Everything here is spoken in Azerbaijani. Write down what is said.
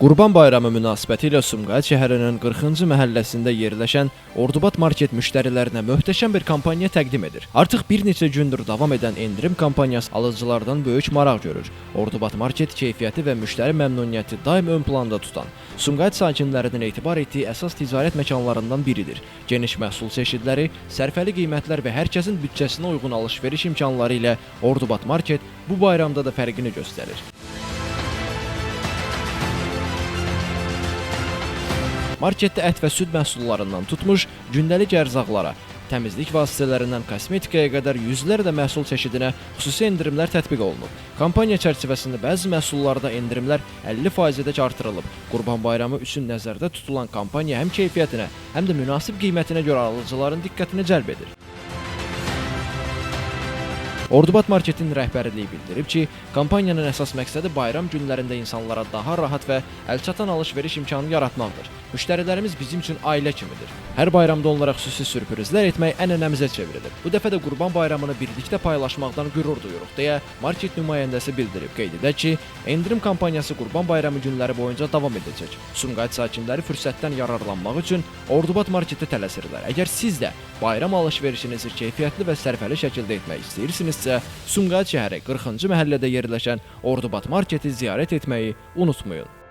Qurban Bayramı münasibətilə Sumqayıt şəhərinin 40-cı məhəlləsində yerləşən Ordubad Market müştərilərinə möhtəşəm bir kampaniya təqdim edir. Artıq bir neçə gündür davam edən endirim kampaniyası alıcılardan böyük maraq görür. Ordubad Market keyfiyyəti və müştəri məmnuniyyəti daim ön planda tutan, Sumqayıt sakinlərinin etibar etdiyi əsas ticarət məkanlarından biridir. Geniş məhsul çeşidləri, sərfəli qiymətlər və hər kəsin büdcəsinə uyğun alış-veriş imkanları ilə Ordubad Market bu bayramda da fərqini göstərir. Marketdə ət və süd məhsullarından tutmuş gündəlik ərzaqlara, təmizlik vasitələrindən kosmetikaya qədər yüzlərlə məhsul çeşidinə xüsusi endirimlər tətbiq olunub. Kampaniya çərçivəsində bəzi məhsullarda endirimlər 50%-dək artırılıb. Qurban Bayramı üçün nəzərdə tutulan kampaniya həm keyfiyyətinə, həm də münasib qiymətinə görə alıcıların diqqətini cəlb edir. Ordubad Marketin rəhbərliyi bildirib ki, kampaniyanın əsas məqsədi bayram günlərində insanlara daha rahat və əlçatan alış-veriş imkanı yaratmaqdır. Müştərilərimiz bizim üçün ailə kimidir. Hər bayramda onlara xüsusi sürprizlər etmək ənənəmizə çevrilir. Bu dəfə də Qurban Bayramını birlikdə paylaşmaqdan qürur duyuruq, deyə market nümayəndəsi bildirib. Qeyd edək ki, endirim kampaniyası Qurban Bayramı günləri boyunca davam edəcək. Sumqayıt sakinləri fürsətdən yararlanmaq üçün Ordubad Marketə tələsirlər. Əgər siz də bayram alış-verişinizi keyfiyyətli və sərfəli şəkildə etmək istəyirsinizsə, Sumqayıt şəhəri 40-cı məhəllədə yerləşən Ordubad Marketi ziyarət etməyi unutmayın.